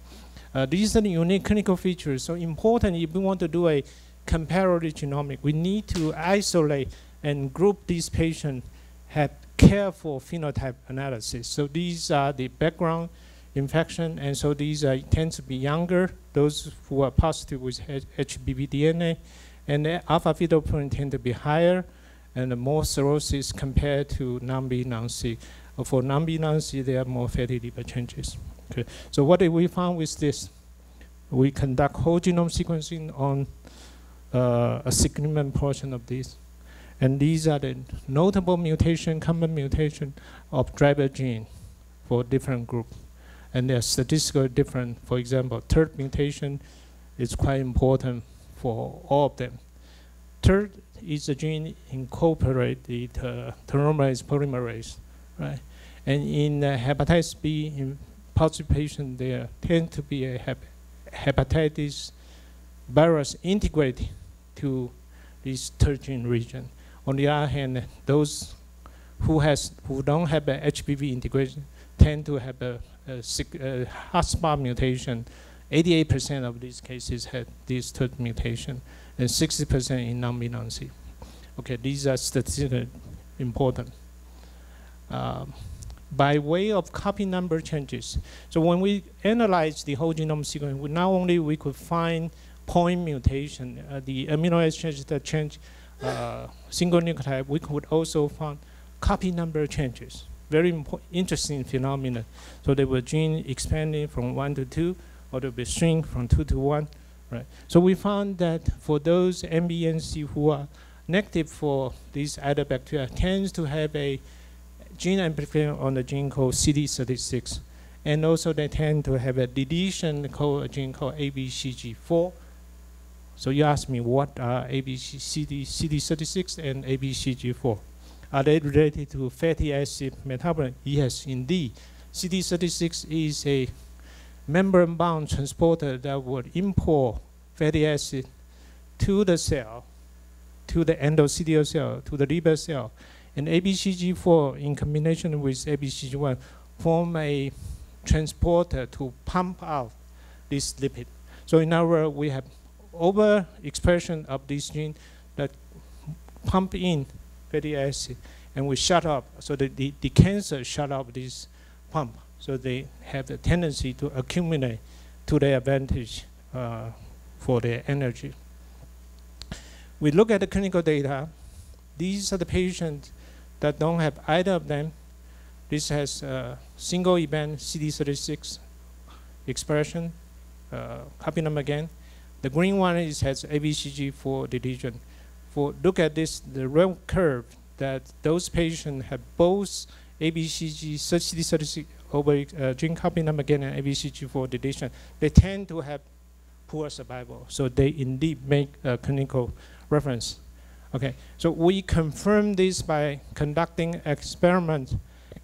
these are the unique clinical features. So important if we want to do a comparative genomic, we need to isolate and group these patients, have careful phenotype analysis. So these are the background infection, and so these tend to be younger, those who are positive with HBV DNA, and the alpha fetoprotein tend to be higher, and more cirrhosis compared to non-B, non-C. For non-B, non-C, there are more fatty liver changes. Okay. So what did we find with this? We conduct whole genome sequencing on a significant portion of these. And these are the notable mutation, common mutation of driver gene for different groups. And they're statistically different. For example, TERT mutation is quite important for all of them. TERT is a gene incorporate the telomerase polymerase, right? And in hepatitis B in positive patients, there tend to be a hepatitis virus integrated to this TERT gene region. On the other hand, those who don't have a HBV integration tend to have a hotspot mutation. 88% of these cases had this TERT mutation, and 60% in non-B, non-C. Okay, these are statistically important. By way of copy number changes, so when we analyze the whole genome sequence, not only we could find point mutation, the amino acid changes that change single nucleotide, we could also find copy number changes. Very interesting phenomenon. So there were gene expanding from 1 to 2, or there will be shrink from 2 to 1. Right. So we found that for those MBNC who are negative for these other bacteria, tends to have a gene amplification on the gene called CD36. And also they tend to have a deletion called a gene called ABCG4. So you ask me what are CD36 and ABCG4? Are they related to fatty acid metabolism? Yes, indeed. CD36 is a membrane-bound transporter that would import fatty acid to the cell, to the endothelial cell, to the liver cell. And ABCG4, in combination with ABCG1, form a transporter to pump out this lipid. So in other words, we have overexpression of this gene that pump in fatty acid, and we shut up, so the cancer shut up this pump, so they have the tendency to accumulate to their advantage for their energy. We look at the clinical data. These are the patients that don't have either of them. This has single event CD36 expression, copy number again, The green one has ABCG4 deletion. Look at this, the red curve, that those patients have both ABCG CD36 over gene copy number gain and ABCG4 deletion. They tend to have poor survival, so they indeed make a clinical reference. Okay, so we confirm this by conducting experiments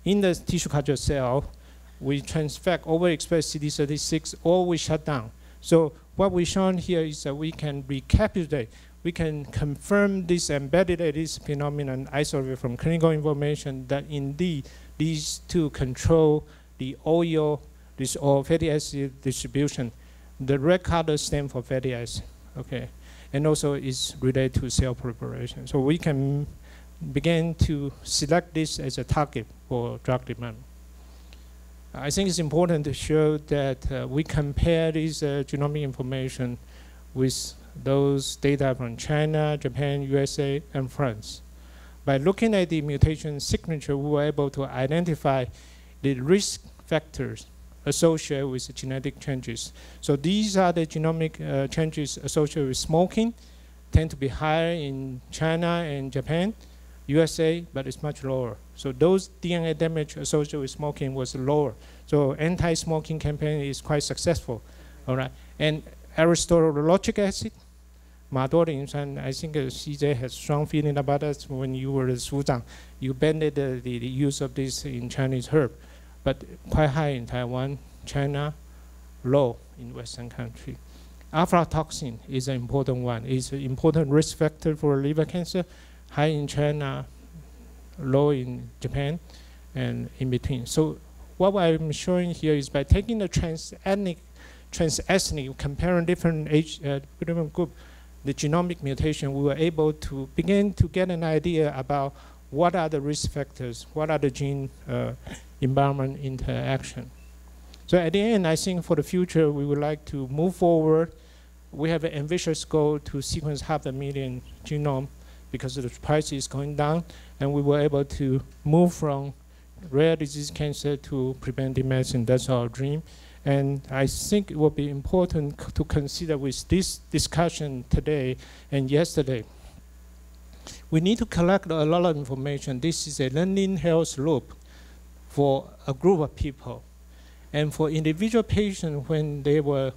in the tissue culture cell. We transfect overexpress CD36 or we shut down. So what we've shown here is that we can recapitulate, we can confirm this embedded this phenomenon isolated from clinical information that indeed leads to control the oil, this or fatty acid distribution. The red color stands for fatty acid, okay? And also is related to cell proliferation. So we can begin to select this as a target for drug development. I think it's important to show that we compare this genomic information with those data from China, Japan, USA, and France. By looking at the mutation signature, we were able to identify the risk factors associated with genetic changes. So these are the genomic changes associated with smoking, tend to be higher in China and Japan, USA, but it's much lower. So those DNA damage associated with smoking was lower. So anti-smoking campaign is quite successful, all right? And aristologic acid, Madorin, I think CJ has strong feeling about that when you were the Suzhang. You banned the use of this in Chinese herb, but quite high in Taiwan, China, low in Western country. Aflatoxin is an important one. It's an important risk factor for liver cancer, high in China, low in Japan, and in between. So what I'm showing here is by taking the transethnic, comparing different age group, the genomic mutation, we were able to begin to get an idea about what are the risk factors, what are the gene environment interaction. So at the end, I think for the future, we would like to move forward. We have an ambitious goal to sequence 500,000 genome because the price is going down, and we were able to move from rare disease cancer to preventive medicine. That's our dream. And I think it will be important to consider with this discussion today and yesterday. We need to collect a lot of information. This is a learning health loop for a group of people. And for individual patients, when they will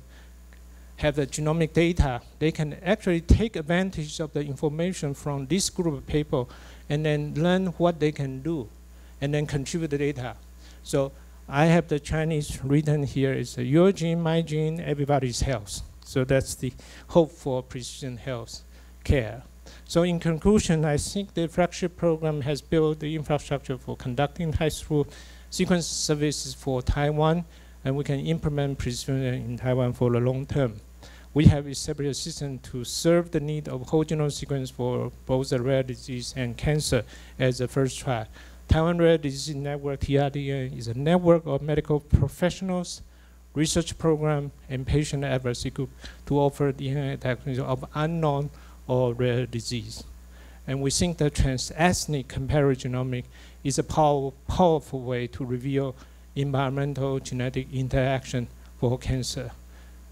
have the genomic data, they can actually take advantage of the information from this group of people and then learn what they can do and then contribute the data. So I have the Chinese written here. It's your gene, my gene, everybody's health. So that's the hope for precision health care. So in conclusion, I think the flagship program has built the infrastructure for conducting high-throughput sequence services for Taiwan, and we can implement precision in Taiwan for the long term. We have established a system to serve the need of whole genome sequence for both the rare disease and cancer as a first try. Taiwan Rare Disease Network, TRDN, is a network of medical professionals, research program, and patient advocacy group to offer DNA diagnosis of unknown or rare disease. And we think that transethnic comparative genomic is a powerful way to reveal environmental genetic interaction for cancer.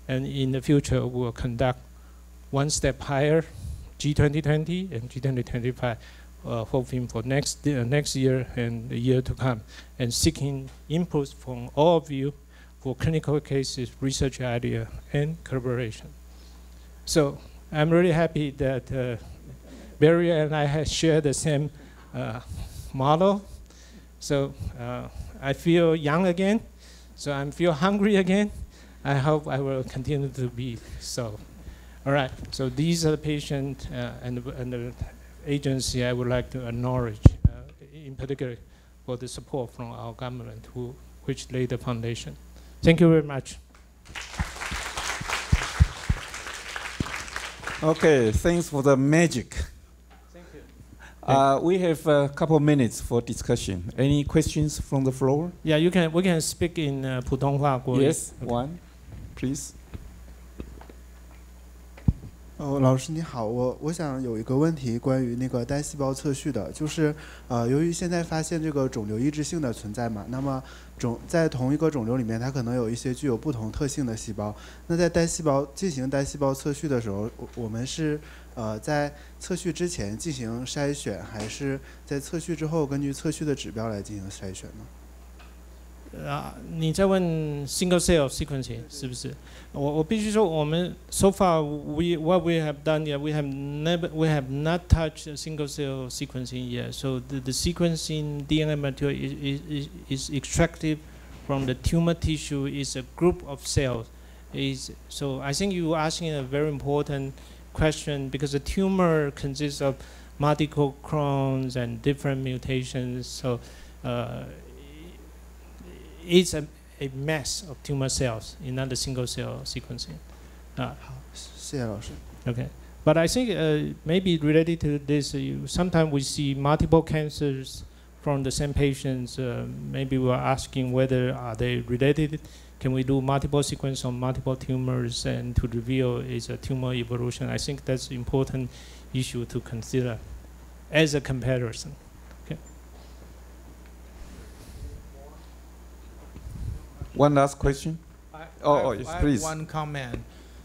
And in the future, we will conduct one step higher, G2020 and G2025, hoping for next year and the year to come, and seeking inputs from all of you for clinical cases, research idea, and collaboration. So I'm really happy that Barry and I have shared the same model. So I feel young again, so I feel hungry again. I hope I will continue to be so. All right, so these are the patients and the agency I would like to acknowledge, in particular for the support from our government, which laid the foundation. Thank you very much. Okay, thanks for the magic. Thank you. We have a couple minutes for discussion. Any questions from the floor? Yeah, we can speak in 普通话国语. Yes, okay. One, please. 老师你好，我想有一个问题关于那个单细胞测序的，就是由于现在发现这个肿瘤抑制性的存在嘛，那么在同一个肿瘤里面，它可能有一些具有不同特性的细胞。那在进行单细胞测序的时候，我们是在测序之前进行筛选，还是在测序之后根据测序的指标来进行筛选呢？你在问 single cell sequencing 是不是？我必须说，我們 so far what we have done yet, we have not touched single cell sequencing yet. So the sequencing DNA material is extracted from the tumor tissue. Is a group of cells. So I think you are asking a very important question because the tumor consists of multiple clones and different mutations. So it's a mass of tumor cells in not a single cell sequencing. 好，谢谢老师。 Okay, but I think maybe related to this, sometimes we see multiple cancers from the same patients. Maybe we are asking whether are they related. Can we do multiple sequence on multiple tumors and to reveal is a tumor evolution? I think that's an important issue to consider as a comparison. One last question. Yes, I please. have one comment.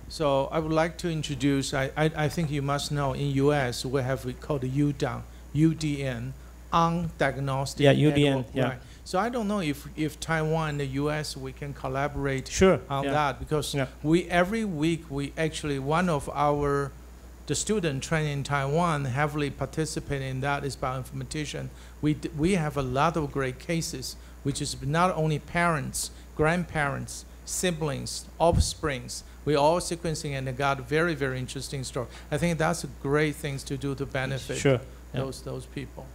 So I would like to introduce, I think you must know in US we have called UDN, undiagnosed. Yeah, UDN, network, yeah. Right. So I don't know if Taiwan and the US we can collaborate Sure, on yeah. that because Yeah. every week we actually, one of the student training in Taiwan heavily participate in that is bioinformatician. We have a lot of great cases, which is not only parents, grandparents, siblings, offsprings. We all sequencing and got very, very interesting story. I think that's great things to do to benefit Sure. Yeah. those people.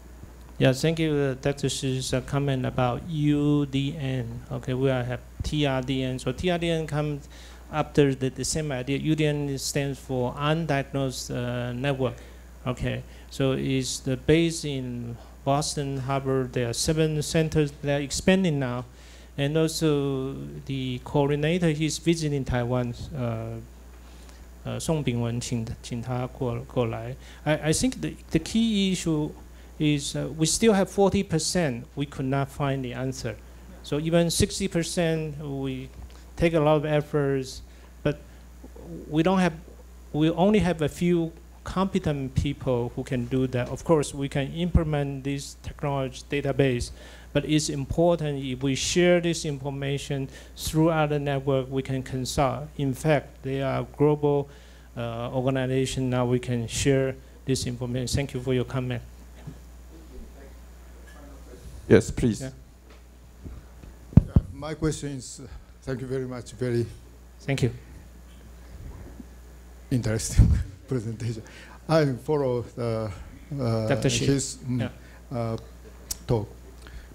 Yeah, thank you, Dr. Shi's comment about UDN. Okay, we have TRDN. So TRDN comes after the same idea. UDN stands for undiagnosed network. Okay, so it's the base in Boston, Harvard. There are 7 centers that are expanding now. And also the coordinator, he's visiting Taiwan. Song Bingwen 请他过来. I think the key issue is we still have 40% we could not find the answer. So even 60% we take a lot of efforts, but we only have a few competent people who can do that. Of course, we can implement this technology database, but it's important if we share this information throughout the network, we can consult. In fact, there are global organizations now we can share this information. Thank you for your comment. Yes, please. Yeah. My question is, thank you very much, very Thank you. interesting presentation. I follow Dr. Shi. his talk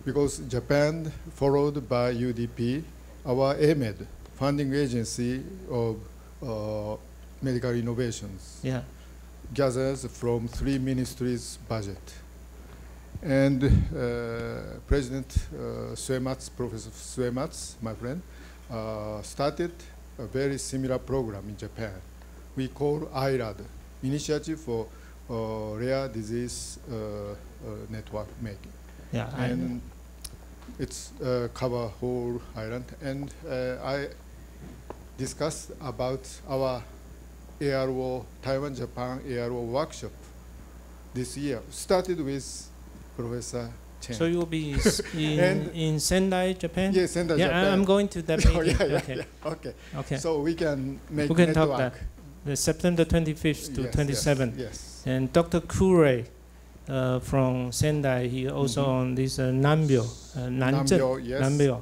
because Japan, followed by UDP, our AMED, funding agency of medical innovations, Yeah. gathers from 3 ministries' budget. And President Professor Suematsu, my friend, started a very similar program in Japan. We call IRAD, Initiative for Rare Disease Network Making. Yeah. And it's cover whole island. And I discussed about our ARO, Taiwan-Japan ARO workshop this year. Started with Professor Chen. So you'll be in Sendai, Japan? Yes, Sendai, yeah, Japan. I'm going to that meeting. Yeah. Okay. Okay. So we can make We can network. talk that. The September 25th to Yes, 27th. Yes. And Dr. Kure from Sendai, he also on this Nambyo, Nanzhen. Nambyo, yes. Nambyo.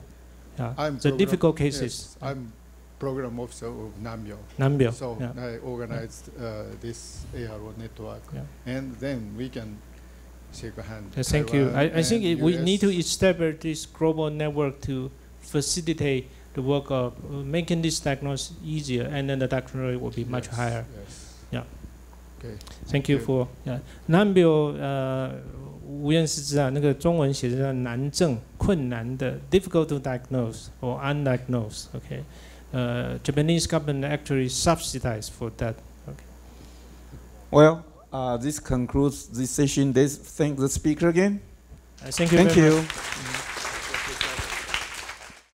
Yeah. I'm The program- difficult cases. Yes, I'm program officer of Nambyo. Nambyo. So yeah. I organized this ARO network. Yeah. And then we can shake a hand. Thank you. Taiwan I think and we US. need to establish this global network to facilitate the work of making this diagnosis easier, and then the doctor rate will be much Yes, higher. Yes. Yeah. Okay. Thank you for Nambyo 吴院士知道那个中文写的叫难症、困难的 difficult to diagnose or undiagnosed. Okay. Japanese government actually subsidized for that. Okay. Well, this concludes this session. Let's thank the speaker again. Thank you. Thank very you. much.